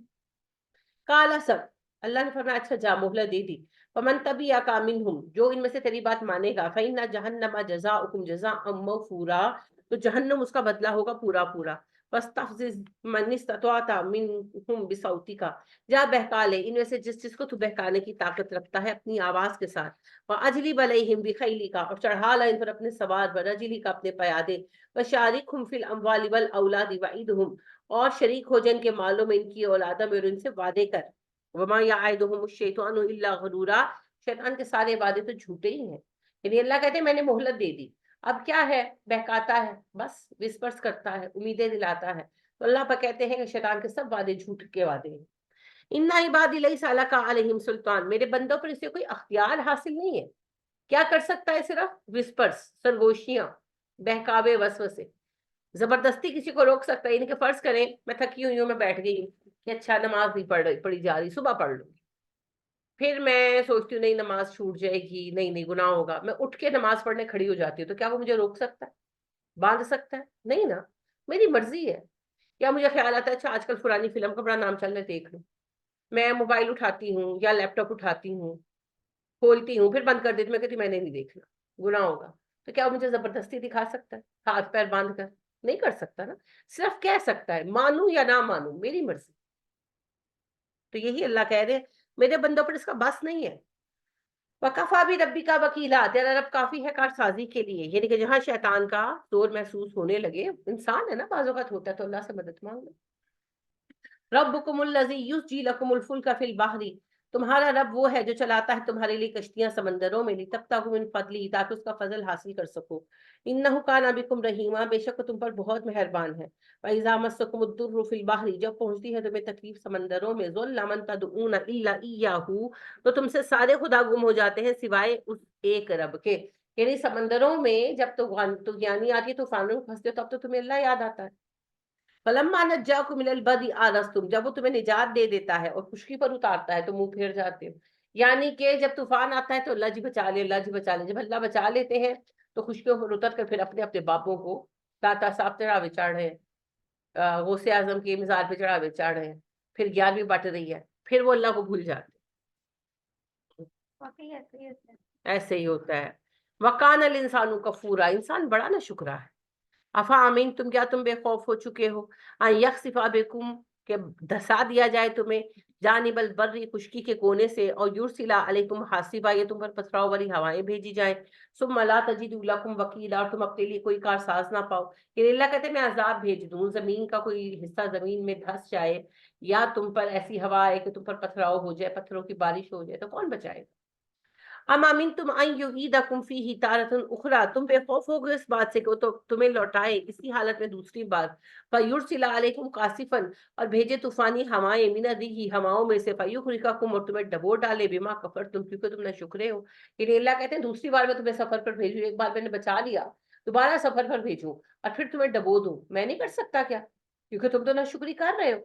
کالا سب، اللہ نے فرمایا اچھا جا مہلت دے دی۔ فمن تبعک منہم، جو ان میں سے تیری بات مانے گا، فإن جہنم جزاؤکم جزاء موفورا، تو جہنم اس کا بدلہ ہوگا پورا پورا۔ فاستفزز من استطعت منہم بصوتک، جا بہکا لے ان میں سے جس جس کو تو بہکانے کی طاقت رکھتا ہے اپنی آواز کے ساتھ۔ واجلب علیہم بخیلک، اور چڑھا لا ان پر اپنے سوار، برجلک اپنے پیادے، وشارکہم فی الاموال والاولاد وعدہم، اور شریک ہو جائے ان کے مالوں میں، ان کی اولادوں میں، اور ان سے وعدے کر۔ وما یعدہم الشیطان الا غرورا، شیطان کے سارے وعدے تو جھوٹے ہی ہیں۔ یعنی اللہ کہتے ہیں میں نے مہلت دے دی، اب کیا ہے، بہکاتا ہے، بس وسپرس کرتا ہے، امیدیں دلاتا ہے۔ تو اللہ پر کہتے ہیں کہ شیطان کے سب وعدے جھوٹ کے وعدے ہیں۔ ان عبادی لیس لک علیہم سلطان، میرے بندوں پر اسے کوئی اختیار حاصل نہیں ہے۔ کیا کر سکتا ہے؟ صرف وسپرس، سرگوشیاں، بہکاوے، وسوسے۔ زبردستی کسی کو روک سکتا ہے؟ یعنی کہ فرض کریں میں تھکی ہوئی ہوں، میں بیٹھ گئی ہوں کہ اچھا نماز نہیں پڑھی جا رہی، صبح پڑھ لوں گی، پھر میں سوچتی ہوں نہیں نماز چھوٹ جائے گی، نہیں نہیں گناہ ہوگا، میں اٹھ کے نماز پڑھنے کھڑی ہو جاتی ہوں، تو کیا وہ مجھے روک سکتا ہے، باندھ سکتا ہے؟ نہیں نا، میری مرضی ہے۔ یا مجھے خیال آتا ہے اچھا آج کل فلانی فلم کا بڑا نام چل رہا ہے دیکھ لوں، میں موبائل اٹھاتی ہوں یا لیپ ٹاپ اٹھاتی ہوں، کھولتی ہوں، پھر بند کر دیتی ہوں، میں کہتی ہوں میں نے نہیں دیکھنا، گناہ ہوگا۔ تو کیا وہ مجھے زبردستی دکھا سکتا ہے ہاتھ پیر باندھ کر؟ نہیں کر سکتا نا، صرف کہہ سکتا ہے مانوں یا نہ مانوں، میری مرضی۔ تو یہی اللہ کہہ رہے ہیں میرے بندوں پر اس کا بس نہیں ہے۔ وَكَفَىٰ بِرَبِّكَ وَكِيلًا، تیرا رب کافی ہے کارسازی کے لیے۔ یعنی کہ جہاں شیطان کا زور محسوس ہونے لگے، انسان ہے نا بعض اوقات ہوتا ہے، تو اللہ سے مدد مانگ لو۔ ربکم الذی یسجی لکم الفلک فی البحر، تمہارا رب وہ ہے جو چلاتا ہے تمہارے لیے کشتیاں سمندروں میں، لتبتغوا من فضلہ، تاکہ اس کا فضل حاصل کر سکو۔ انہ کان بکم رحیما، بے شک وہ تم پر بہت مہربان ہے۔ فاذا مسکم الضر فی البحر، جب پہنچتی ہے تمہیں تکلیف سمندروں میں، ضل من تدعون الا ایاہ، تو تم سے سارے خدا گم ہو جاتے ہیں سوائے اس ایک رب کے۔ یعنی سمندروں میں جب تو یعنی آتی ہے، طوفانوں میں پھنستے ہو، تب تو تمہیں اللہ یاد آتا ہے۔ فلما نجاکم من البر آنستم، جب وہ تمہیں نجات دے دیتا ہے اور خشکی پر اتارتا ہے تو منہ پھیر جاتے ہو۔ یعنی کہ جب طوفان آتا ہے تو اللہ جی بچا لے، اللہ جی بچا لے، جب اللہ بچا لیتے ہیں تو خشکیوں پر اتر کر پھر اپنے اپنے باپوں کو داتا صاحب چڑھاوے چڑھ رہے ہیں، غوث اعظم کے مزار پہ چڑھاوے چڑھ رہے ہیں، پھر 11ویں بٹ رہی ہے، پھر وہ اللہ کو بھول جاتے ہیں۔ ایسے ہی ہوتا ہے۔ وَقَانَ الْإِنسَانُ كَفُورًا، انسان بڑا نا شکرا ہے۔ افا امین تم، کیا تم بے خوف ہو چکے ہو، ان یخسف بکم، کہ دھسا دیا جائے تمہیں، جانب البری، خشکی کے کونے سے، اور یرسل علیکم حاصبا، یہ تم پر پتھراؤ والی ہوائیں بھیجی جائیں، ثم لا تجدوا لکم وکیلا، اور تم اپنے لیے کوئی کارساز نہ پاؤ۔ کہ اللہ کہتے ہیں میں عذاب بھیج دوں، زمین کا کوئی حصہ زمین میں دھس جائے، یا تم پر ایسی ہوا آئے کہ تم پر پتھراؤ ہو جائے، پتھروں کی بارش ہو جائے، تو کون بچائے گا؟ ام امنتم ان یعیدکم فیہ تارۃ اخری، تم بے خوف ہو گئے اس بات سے کہ وہ تو تمہیں لوٹائے اسی حالت میں دوسری بار، فیرسل علیکم قاصفا، اور بھیجے طوفانی ہوائیں، من الریح، ہواؤں میں سے، فیغرقکم، اور تمہیں ڈبو ڈالے، بما کفرتم، کیونکہ تم نہ شکرے ہو۔ یعنی اللہ کہتے ہیں دوسری بار میں تمہیں سفر پر بھیجوں، ایک بار میں نے بچا لیا، دوبارہ سفر پر بھیجوں اور پھر تمہیں ڈبو دوں، میں نہیں کر سکتا کیا؟ کیونکہ تم تو نہ شکری کر رہے ہو۔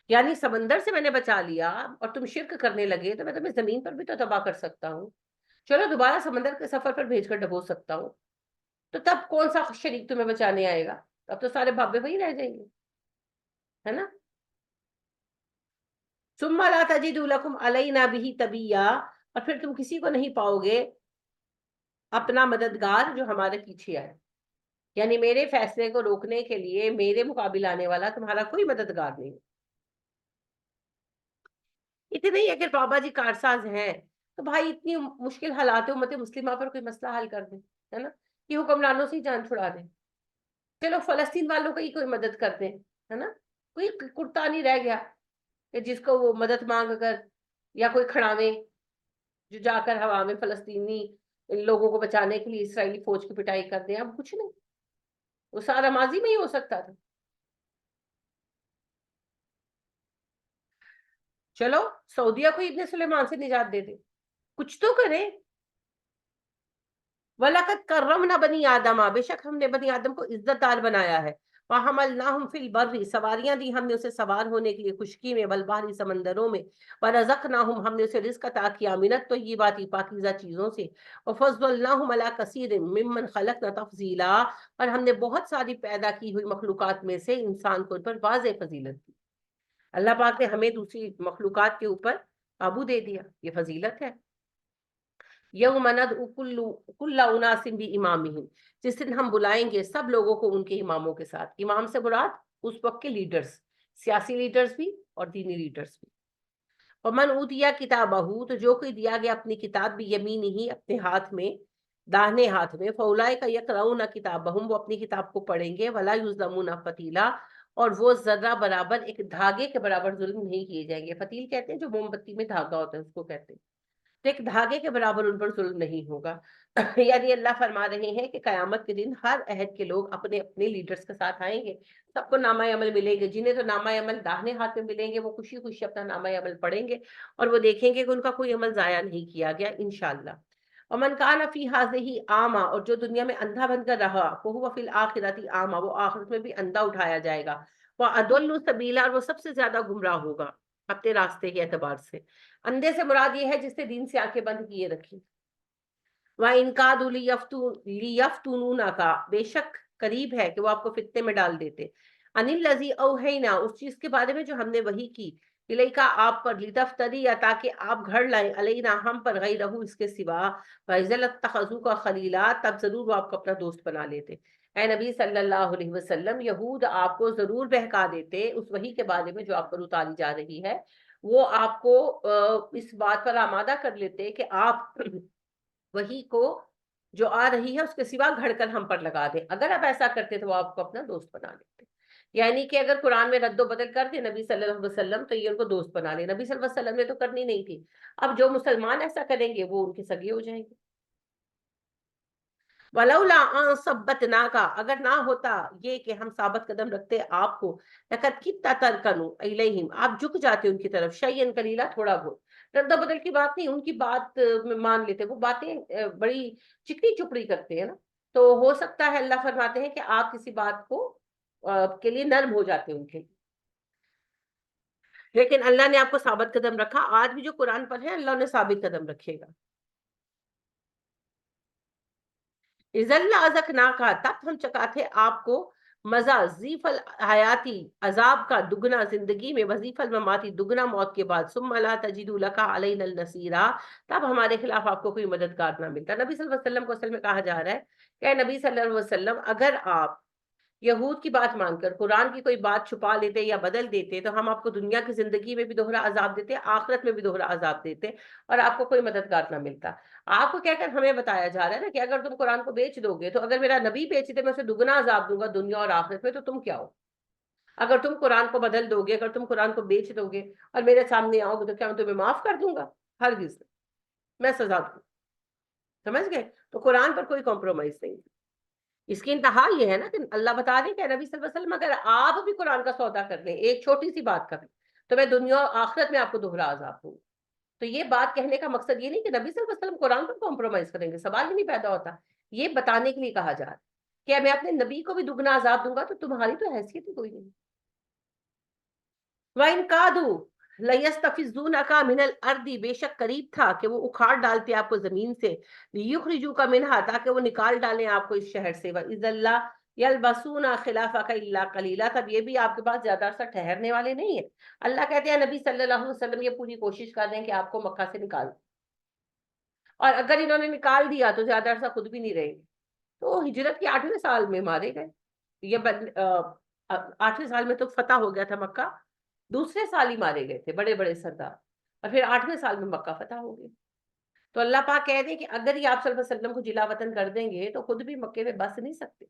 یعنی سمندر سے میں نے بچا لیا اور تم شرک کرنے لگے، تو میں تمہیں زمین پر بھی تو تباہ کر سکتا ہوں، چلو دوبارہ سمندر کے سفر پر بھیج کر ڈبو سکتا ہوں، تو تب کون سا شریک تمہیں بچانے آئے گا؟ تب تو سارے بھابے وہی رہ جائیں گے، ہے نا۔ ثم لا تجدوا لکم علینا بہ تبیا، اور پھر تم کسی کو نہیں پاؤ گے اپنا مددگار جو ہمارے پیچھے آئے، یعنی میرے فیصلے کو روکنے کے لیے میرے مقابل آنے والا تمہارا کوئی مددگار نہیں۔ اتنے ہی اگر بابا جی کارساز ہیں تو بھائی اتنی مشکل حالات امت مسلمہ پر کوئی مسئلہ حل کر دیں، ہے نا، کہ حکمرانوں سے ہی جان چھڑا دیں، چلو فلسطین والوں کی کوئی مدد کر دیں، ہے نا، کوئی کرتا نہیں رہ گیا کہ جس کو وہ مدد مانگ کر، یا کوئی کھڑاویں جو جا کر ہوا میں فلسطینی لوگوں کو بچانے کے لیے اسرائیلی فوج کی پٹائی کر دیں، اب کچھ نہیں، وہ سارا ماضی میں ہی ہو سکتا تھا۔ چلو سعودیہ کو ابن سلیمان سے نجات دے دے، کچھ تو کرے۔ وَلَقَدْ كَرَّمْنَا بَنِي آدَمَ، بے شک ہم نے بنی آدم کو عزت دار بنایا ہے، وحملناہم فی البر، سواریاں دی ہم نے اسے سوار ہونے کے لیے خشکی میں، والبحر، سمندروں میں، ورزقناہم، ہم نے اسے رزق عطا کیا، من الطیبات، پاکیزہ چیزوں سے، وفضلناہم علی کثیر ممن خلقنا تفضیلا، اور ہم نے بہت ساری پیدا کی ہوئی مخلوقات میں سے انسان کو ان پر واضح فضیلت دی۔ اللہ پاک نے ہمیں دوسری مخلوقات کے اوپر قابو دے دیا، یہ فضیلت ہے۔ یوم ندعو کل اناس بامامہم، جس دن ہم بلائیں گے سب لوگوں کو ان کے اماموں کے ساتھ۔ امام سے مراد اس وقت کے لیڈرز، سیاسی لیڈرز بھی اور دینی لیڈرز بھی۔ ومن اوتیا کتابہ، تو جو کوئی دیا گیا اپنی کتاب بھی یمین ہی، اپنے ہاتھ میں، داہنے ہاتھ میں، فاولئک یقرؤون کتابہم، وہ اپنی کتاب کو پڑھیں گے، ولا یظلمون فتیلا، اور وہ ذرہ برابر، ایک دھاگے کے برابر ظلم نہیں کیے جائیں گے۔ فتیل کہتے ہیں جو موم بتی میں دھاگا ہوتا ہے، اس کو کہتے ہیں، تو ایک دھاگے کے برابر ان پر ظلم نہیں ہوگا۔ یعنی اللہ فرما رہے ہیں کہ قیامت کے دن ہر عہد کے لوگ اپنے اپنے لیڈرز کے ساتھ آئیں گے، سب کو نامہ عمل ملیں گے۔ جنہیں تو نامہ عمل داہنے ہاتھ میں ملیں گے وہ خوشی خوشی اپنا نامہ عمل پڑھیں گے، اور وہ دیکھیں گے کہ ان کا کوئی عمل ضائع نہیں کیا گیا انشاءاللہ۔ ومن کان فی ہذہ اعمیٰ، اور جو دنیا میں اندھا بن کر رہا، فہو فی الآخرۃ اعمیٰ، وہ آخرت میں بھی اندھا اٹھایا جائے گا، واضل سبیلا، اور وہ سب سے زیادہ گمراہ ہوگا اپنے راستے کے اعتبار سے۔ اندھے سے مراد یہ ہے جس نے دین سے آنکھیں بند کیے رکھی۔ وَإِن كَادُوا لِيَفْتُنُونَكَ، بے شک قریب ہے کہ وہ آپ کو فتنے میں ڈال دیتے، عَنِ الَّذِي أَوْحَيْنَا، اس چیز کے بارے میں جو ہم نے وحی کی، الیکا، آپ پر، لِتَفْتَرِیَ، تاکہ آپ گھڑ لائیں، علینا، ہم پر، غیرہ، اس کے سوا، وَإِذًا لَاتَّخَذُوكَ خَلِيلًا، تب ضرور وہ آپ کو اپنا دوست بنا لیتے۔ اے نبی صلی اللہ علیہ وسلم، یہود آپ کو ضرور بہکا دیتے اس وحی کے بارے میں جو آپ پر اتاری جا رہی ہے، وہ آپ کو اس بات پر آمادہ کر لیتے کہ آپ وہی کو جو آ رہی ہے اس کے سوا گھڑ کر ہم پر لگا دیں۔ اگر آپ ایسا کرتے تو وہ آپ کو اپنا دوست بنا لیتے، یعنی کہ اگر قرآن میں رد و بدل کر دے نبی صلی اللہ علیہ وسلم تو یہ ان کو دوست بنا لے۔ نبی صلی اللہ علیہ وسلم نے تو کرنی نہیں تھی، اب جو مسلمان ایسا کریں گے وہ ان کے سگے ہو جائیں گے۔ ولولا ان ثبتناک، اگر نہ ہوتا یہ کہ ہم ثابت قدم رکھتے آپ کو، لقد کدت ترکنوا الیہم، آپ جھک جاتے ان کی طرف، شیئا قلیلا، تھوڑا بہت۔ رد و بدل کی بات نہیں، ان کی بات مان لیتے، وہ باتیں بڑی چکنی چپڑی کرتے ہیں نا، تو ہو سکتا ہے اللہ فرماتے ہیں کہ آپ کسی بات کو کے لیے نرم ہو جاتے ان کے لیے، لیکن اللہ نے آپ کو ثابت قدم رکھا۔ آج بھی جو قرآن پر ہے اللہ نے ثابت قدم رکھے گا۔ اذل ازکناکا، تب ہم چکاتے آپ کو مزہ، ضیف الحیاتی، عذاب کا دگنا زندگی میں، وظیف المماتی، دگنا موت کے بعد، ثم لا تجد لک علینا النصیرا، تب ہمارے خلاف آپ کو کوئی مددگار نہ ملتا۔ نبی صلی اللہ علیہ وسلم کو اصل میں کہا جا رہا ہے کہ اے نبی صلی اللہ علیہ وسلم، اگر آپ یہود کی بات مان کر قرآن کی کوئی بات چھپا لیتے یا بدل دیتے تو ہم آپ کو دنیا کی زندگی میں بھی دوہرا عذاب دیتے، آخرت میں بھی دوہرا عذاب دیتے، اور آپ کو کوئی مددگار نہ ملتا۔ آپ کو کہہ کر ہمیں بتایا جا رہا ہے نا کہ اگر تم قرآن کو بیچ دو گے تو اگر میرا نبی بیچ دے میں اسے دگنا عذاب دوں گا دنیا اور آخرت میں، تو تم کیا ہو؟ اگر تم قرآن کو بدل دو گے، اگر تم قرآن کو بیچ دو گے اور میرے سامنے آؤ گے تو کیا میں تمہیں معاف کر دوں گا؟ ہرگز نہیں، میں سزا دوں۔ سمجھ گئے؟ تو قرآن پر کوئی کمپرومائز نہیں۔ اس کی انتہا یہ ہے نا کہ اللہ بتا دیں کہ نبی صلی اللہ علیہ وسلم اگر آپ بھی قرآن کا سودا کر لیں ایک چھوٹی سی بات کا بھی، تو میں دنیا اور آخرت میں آپ کو دوہرا عذاب دوں۔ تو یہ بات کہنے کا مقصد یہ نہیں کہ نبی صلی اللہ علیہ وسلم قرآن پر کمپرومائز کریں گے، سوال ہی نہیں پیدا ہوتا۔ یہ بتانے کے لیے کہا جا رہا ہے کہ میں اپنے نبی کو بھی دگنا عذاب دوں گا تو تمہاری تو حیثیت ہی کوئی نہیں۔ وَإِن كَادُوا لَيَسْتَفِزُّونَكَ مِنَ الْأَرْضِ، بے شک قریب تھا کہ وہ اکھاڑ ڈالتے آپ کو زمین سے، لِيُخْرِجُوكَ مِنْهَا، تاکہ وہ نکال ڈالیں آپ کو اس شہر سے، وَإِذًا لَا يَلْبَسُونَ خِلَافَكَ إِلَّا قَلِيلًا، تب یہ بھی آپ کے پاس زیادہ عرصہ ٹھہرنے والے نہیں ہیں۔ اللہ کہتے ہیں نبی صلی اللہ علیہ وسلم یہ پوری کوشش کر رہے ہیں کہ آپ کو مکہ سے نکال، اور اگر انہوں نے نکال دیا تو زیادہ عرصہ خود بھی نہیں رہیں گے۔ تو ہجرت کے 8ویں سال میں مارے گئے، یہ 8ویں سال میں تو فتح ہو گیا تھا مکہ، دوسرے سال ہی مارے گئے تھے بڑے بڑے سردار، اور پھر 8ویں سال میں مکہ فتح ہو گیا۔ تو اللہ پاک کہہ دیں کہ اگر یہ آپ صلی اللہ علیہ وسلم کو جلا وطن کر دیں گے تو خود بھی مکے میں بس نہیں سکتے۔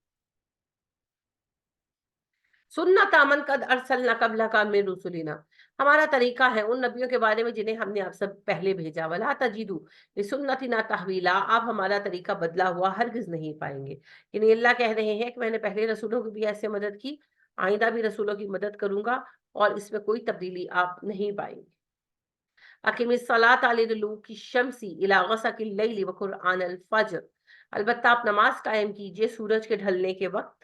سنت من قد ارسلنا قبلک من رسلنا، ہمارا طریقہ ہے ان نبیوں کے بارے میں جنہیں ہم نے آپ سے پہلے بھیجا، ولا تجدوا لسنتنا تحویلا، آپ ہمارا طریقہ بدلا ہوا ہرگز نہیں پائیں گے۔ یعنی اللہ کہہ رہے ہیں کہ میں نے پہلے رسولوں کی بھی ایسے مدد کی، آئندہ بھی رسولوں کی مدد کروں گا، اور اس میں کوئی تبدیلی آپ نہیں پائیں گے۔ اقیم الصلاۃ لدلوک الشمس الی غسق اللیل وقرآن الفجر، البتہ آپ نماز قائم کیجئے سورج کے ڈھلنے کے وقت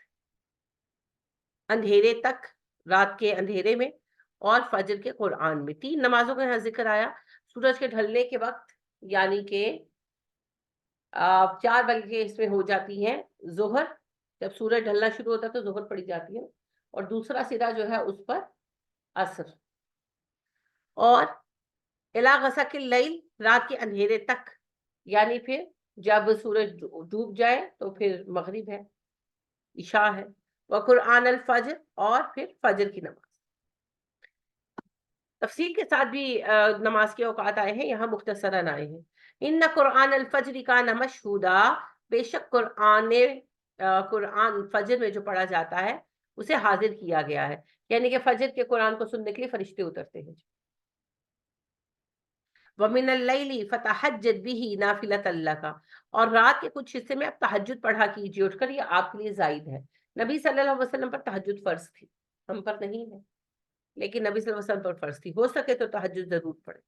اندھیرے تک، رات کے اندھیرے میں، اور فجر کے قرآن میں. 3 نمازوں کا یہاں ذکر آیا. سورج کے ڈھلنے کے وقت، یعنی کہ 4 بجے اس میں ہو جاتی ہے ظہر. جب سورج ڈھلنا شروع ہوتا ہے تو ظہر پڑی جاتی ہے، اور دوسرا سرا جو ہے اس پر عصر. اور الا غسق اللیل، رات کے اندھیرے تک، یعنی پھر جب سورج ڈوب جائے تو پھر مغرب ہے، عشاء ہے. وقرآن الفجر، اور پھر فجر کی نماز. تفصیل کے ساتھ بھی نماز کے اوقات آئے ہیں، یہاں مختصراً آئے ہیں. ان قرآن الفجر کان مشہودا، بے شک قرآن فجر میں جو پڑھا جاتا ہے اسے حاضر کیا گیا ہے. یعنی کہ فجر کے قرآن کو سننے کے لیے فرشتے اترتے ہیں. وَمِنَ اللَّيْلِ فَتَحَجَّدْ بِهِ نَافِلَةً لَكَ، اور رات کے کچھ حصے میں آپ تہجد پڑھا کیجیے اٹھ کر، یہ آپ کے لیے زائد ہے. نبی صلی اللہ علیہ وسلم پر تہجد فرض تھی، ہم پر نہیں ہے، لیکن نبی صلی اللہ علیہ وسلم پر فرض تھی. ہو سکے تو تہجد ضرور پڑھیں.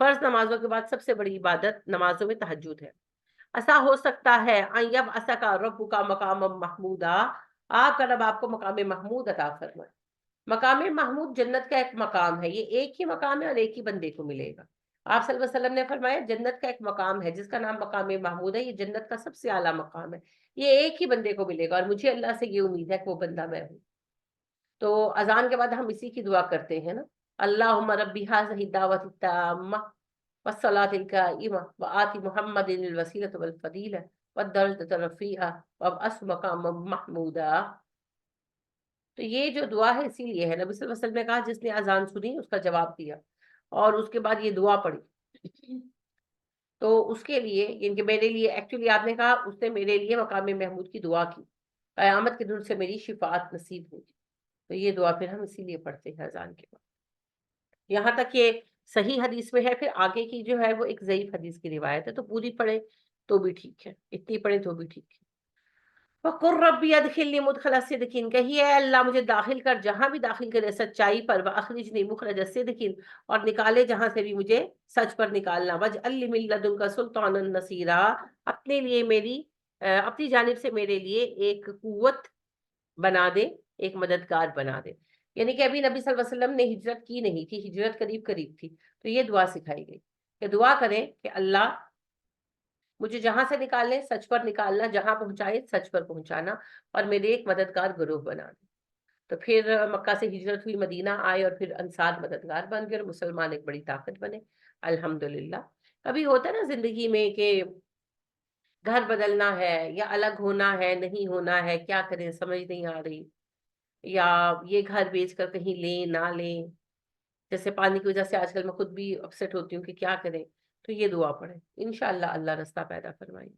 فرض نمازوں کے بعد سب سے بڑی عبادت نمازوں میں تہجد ہے. ایسا ہو سکتا ہے ان یبعثک ربک مقاما محمودا، آپ کا رب آپ کو مقام محمود عطا فرمائے. مقام محمود جنت کا ایک مقام ہے، یہ ایک ہی مقام ہے اور ایک ہی بندے کو ملے گا. آپ صلی اللہ علیہ وسلم نے فرمایا جنت کا ایک مقام ہے جس کا نام مقام محمود ہے، یہ جنت کا سب سے اعلیٰ مقام ہے، یہ ایک ہی بندے کو ملے گا، اور مجھے اللہ سے یہ امید ہے کہ وہ بندہ میں ہوں. تو اذان کے بعد ہم اسی کی دعا کرتے ہیں نا، اللہم رب ھذہ الدعوۃ التامہ والصلاۃ القائمہ وآت محمد الوسیلۃ والفضیلہ والدرجۃ الرفیعہ وابعثہ مقاما محمودا. تو یہ جو دعا ہے اسی لیے ہے، نبی صلی اللہ علیہ وسلم نے کہا جس نے اذان سنی اس کا جواب دیا اور اس کے بعد یہ دعا پڑھی، تو اس کے لیے ان کے میرے لیے ایکچولی آپ نے کہا اس نے میرے لیے مقام محمود کی دعا کی، قیامت کے دن سے میری شفاعت نصیب ہوگی. تو یہ دعا پھر ہم اسی لیے پڑھتے ہیں اذان کے بعد. یہاں تک یہ صحیح حدیث میں ہے، پھر آگے کی جو ہے وہ ایک ضعیف حدیث کی روایت ہے، تو پوری پڑھیں تو بھی ٹھیک ہے، اتنی پڑھیں تو بھی ٹھیک ہے. وَقُلْ رَبِّ أَدْخِلْنِي مُدْخَلَ صِدْقٍ، کہیے اے اللہ مجھے داخل کر جہاں بھی داخل کرے سچائی پر، وَأَخْرِجْنِي مُخْرَجَ صِدْقٍ، اور نکالے جہاں سے بھی مجھے سچ پر نکالنا، وَاجْعَل لِّي مِن لَّدُنْكَ سُلْطَانًا نَصِيرًا، اپنے لیے اپنی جانب سے میرے لیے ایک قوت بنا دے، ایک مددگار بنا دے. یعنی کہ ابھی نبی صلی اللہ علیہ وسلم نے ہجرت کی نہیں تھی، ہجرت قریب قریب تھی، تو یہ دعا سکھائی گئی کہ دعا کریں کہ اللہ مجھے جہاں سے نکالے سچ پر نکالنا، جہاں پہنچائے سچ پر پہنچانا، اور میرے ایک مددگار گروہ بنا دے. تو پھر مکہ سے ہجرت ہوئی، مدینہ آئے، اور پھر انصار مددگار بن گئے اور مسلمان ایک بڑی طاقت بنے الحمدللہ. کبھی ہوتا ہے نا زندگی میں کہ گھر بدلنا ہے یا الگ ہونا ہے، نہیں ہونا ہے، کیا کریں سمجھ نہیں آ رہی، یا یہ گھر بیچ کر کہیں لیں نہ لیں. جیسے پانی کی وجہ سے آج کل میں خود بھی اپسیٹ ہوتی ہوں کہ کیا کریں، تو یہ دعا پڑھیں، انشاءاللہ اللہ رستہ پیدا فرمائے.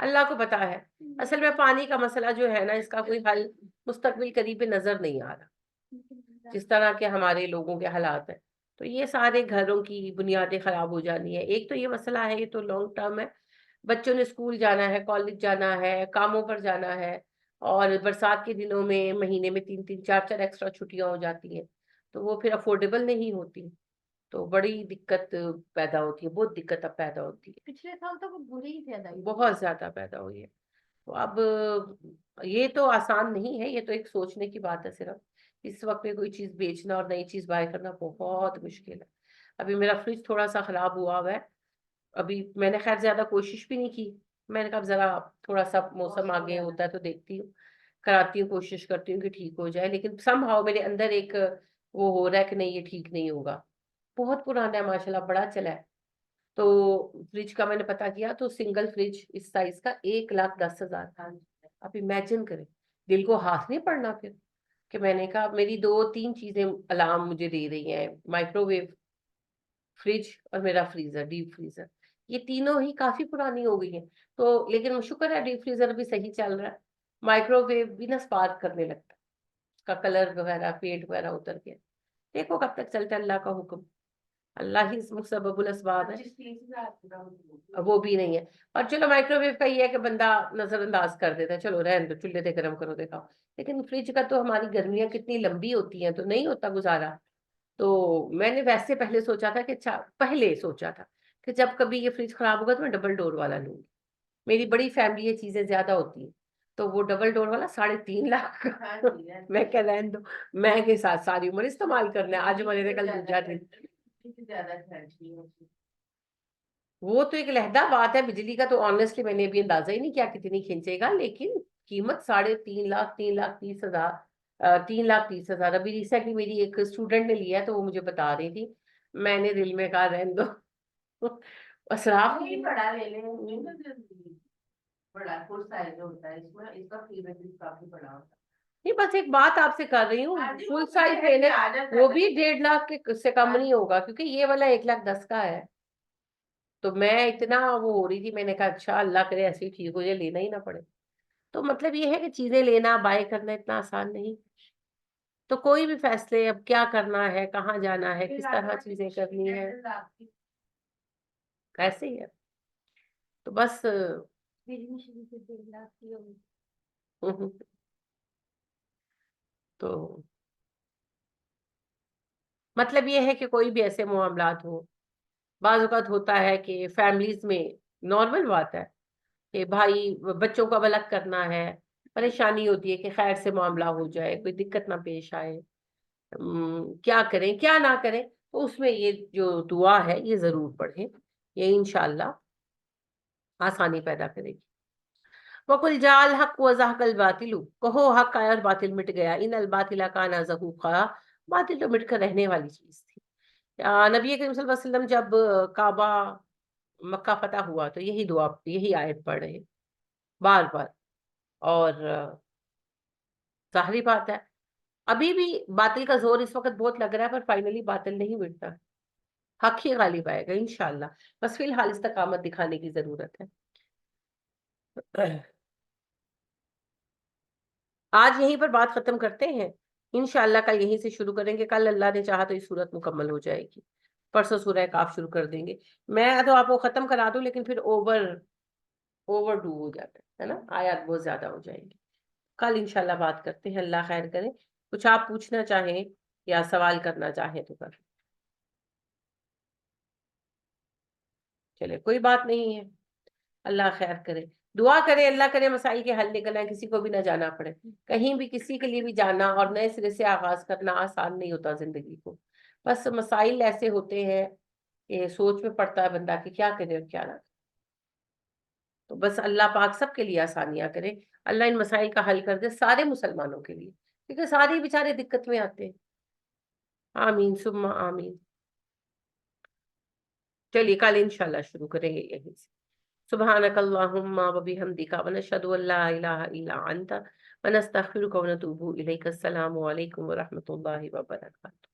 اللہ کو پتا ہے. اصل میں پانی کا مسئلہ جو ہے نا، اس کا کوئی حل مستقبل قریب نظر نہیں آ رہا، جس طرح کے ہمارے لوگوں کے حالات ہیں. تو یہ سارے گھروں کی بنیادیں خراب ہو جانی ہے. ایک تو یہ مسئلہ ہے، یہ تو لانگ ٹرم ہے، بچوں نے اسکول جانا ہے، کالج جانا ہے، کاموں پر جانا ہے، اور برسات کے دنوں میں مہینے میں 3 4 ایکسٹرا چھٹیاں ہو جاتی ہیں، تو وہ پھر افورڈیبل نہیں ہوتی، تو بڑی دقت پیدا ہوتی ہے، بہت دقت اب پیدا ہوتی ہے. پچھلے سال تو وہ بری ہی زیادہ بہت زیادہ پیدا ہوئی ہے. تو اب یہ تو آسان نہیں ہے، یہ تو ایک سوچنے کی بات ہے. صرف اس وقت میں کوئی چیز بیچنا اور نئی چیز بائی کرنا بہت مشکل ہے. ابھی میرا فریج تھوڑا سا خراب ہوا ہے، ابھی میں نے خیر زیادہ کوشش بھی نہیں کی، میں نے کہا ذرا تھوڑا سا موسم آگے ہوتا ہے تو دیکھتی ہوں، کراتی ہوں، کوشش کرتی ہوں کہ ٹھیک ہو جائے، لیکن سم ہاؤ میرے اندر ایک وہ ہو رہا ہے کہ نہیں یہ ٹھیک نہیں ہوگا. بہت پرانا ہے ماشاءاللہ، بڑا چلا ہے. تو فریج کا میں نے پتا کیا تو سنگل فریج اس سائز کا 1,10,000 تھا. آپ امیجن کریں، دل کو ہاتھ نہیں پڑنا پھر کہ میں نے کہا میری 2 3 چیزیں الارم مجھے دے رہی ہیں، مائکرو ویو، فریج اور میرا فریزر، ڈیپ فریزر، یہ تینوں ہی کافی پرانی ہو گئی ہیں. تو لیکن شکر ہے ڈیپ فریزر بھی صحیح چل رہا ہے. مائکرو ویو بھی نا اسپارک کرنے لگتا ہے، اس کا کلر وغیرہ فیڈ وغیرہ اتر گیا. دیکھو کب تک چلتا ہے اللہ کا حکم، اللہ ہی مسبب الاسباب ہے. 25-30 وہ بھی نہیں ہے. اور چلو مائکرو ویو کا یہ ہے کہ بندہ نظر انداز کر دیتا ہے، چلو رہنے دو، چولہے سے گرم کرو دیکھا. لیکن فریج کا تو ہماری گرمیاں کتنی لمبی ہوتی ہیں تو نہیں ہوتا گزارا. تو میں نے ویسے پہلے سوچا تھا کہ جب کبھی یہ فریج خراب ہوگا تو میں ڈبل ڈور والا لوں گی. میری بڑی فیملی ہے، چیزیں زیادہ ہوتی ہیں، تو وہ ڈبل ڈور والا 3.5 لاکھ کا ہاں جی میں کہ رہنے دو، میں کے ساتھ ساری عمر استعمال کرنا ہے، آج ہمارے کل دوجا دن۔ زیادہ خرچ نہیں ہوتی۔ وہ تو ایک علیحدہ بات ہے، بجلی کا تو آنیسٹلی میں نے ابھی اندازہ ہی نہیں کیا کتنی کھینچے گا، لیکن قیمت 3.5 لاکھ، 3,30,000، 3,30,000۔ ابھی ریسنٹلی میری ایک اسٹوڈنٹ نے لیا ہے تو وہ مجھے بتا رہی تھی، میں نے دل میں کہا رہنے دو اسراف نہیں بڑا لے لیں، نہیں نا ضروری بڑا فل سائز ہوتا ہے، اس میں اس کا قیمت بھی کافی بڑا ہوتا ہے۔ نہیں، بس ایک بات آپ سے کر رہی ہوں، ہاں جی، فل وہ سائز ہے کہ لینے عادت ہے وہ نا۔ بھی 1.5 لاکھ کے سے کم نہیں ہوگا، کیونکہ یہ والا 1,10,000 کا ہے۔ تو میں اتنا وہ ہو رہی تھی، میں نے کہا اچھا اللہ کرے ایسے ہی ٹھیک ہو جائے، لینا ہی نہ پڑے۔ تو مطلب یہ ہے کہ چیزیں لینا، بائی کرنا اتنا آسان نہیں، تو کوئی بھی فیصلے اب کیا کرنا ہے، کہاں جانا ہے، کس طرح چیزیں کرنی ہے، ایسے ہی ہے۔ تو بس تو مطلب یہ ہے کہ کوئی بھی ایسے معاملات ہو، بعض اوقات ہوتا ہے کہ فیملیز میں نارمل بات ہے کہ بھائی بچوں کو اب الگ کرنا ہے، پریشانی ہوتی ہے کہ خیر سے معاملہ ہو جائے، کوئی دقت نہ پیش آئے، کیا کریں کیا نہ کریں، تو اس میں یہ جو دعا ہے یہ ضرور پڑھیں، یہ انشاءاللہ آسانی پیدا کرے گی۔ وَقُلْ جَاءَ الْحَقُّ وَزَهَقَ الْبَاطِلُ، کہو حق آیا اور باطل مٹ گیا، ان الباطل کان زہوقا، باطل تو مٹ کر رہنے والی چیز تھی۔ نبی کریم صلی اللہ علیہ وسلم جب کعبہ مکہ فتح ہوا تو یہی دعا، یہی آیت پڑھ رہے بار بار، اور ظاہری بات ہے ابھی بھی باطل کا زور اس وقت بہت لگ رہا ہے، پر فائنلی باطل نہیں مٹتا، حق ہی غالب آئے گا انشاءاللہ، بس فی الحال استقامت دکھانے کی ضرورت ہے۔ آج یہیں پر بات ختم کرتے ہیں، انشاءاللہ کل یہیں سے شروع کریں گے، کل اللہ نے چاہا تو یہ سورت مکمل ہو جائے گی، پرسوں سورہ کاف شروع کر دیں گے۔ میں تو آپ کو ختم کرا دوں لیکن پھر اوور ڈو ہو جاتا ہے نا، آیات بہت زیادہ ہو جائیں گی۔ کل انشاءاللہ بات کرتے ہیں، اللہ خیر کرے، کچھ آپ پوچھنا چاہیں یا سوال کرنا چاہیں تو کر، چلے کوئی بات نہیں ہے، اللہ خیر کرے، دعا کرے اللہ کرے مسائل کے حل نکل آئے، کسی کو بھی نہ جانا پڑے کہیں بھی، کسی کے لیے بھی جانا اور نئے سرے سے آغاز کرنا آسان نہیں ہوتا زندگی کو، بس مسائل ایسے ہوتے ہیں کہ سوچ میں پڑتا ہے بندہ کہ کیا کرے اور کیا نہ کرے۔ تو بس اللہ پاک سب کے لیے آسانیاں کرے، اللہ ان مسائل کا حل کر دے سارے مسلمانوں کے لیے، کیونکہ سارے بیچارے دقت میں آتے ہیں۔ آمین ثم آمین۔ چلیے کل انشاءاللہ شروع کریں گے یہیں سے۔ سبحانک اللہم و بحمدک ونشہد ان لا الہ الا انت ونستغفرک ونتوب الیک۔ السلام علیکم ورحمۃ اللہ وبرکاتہ۔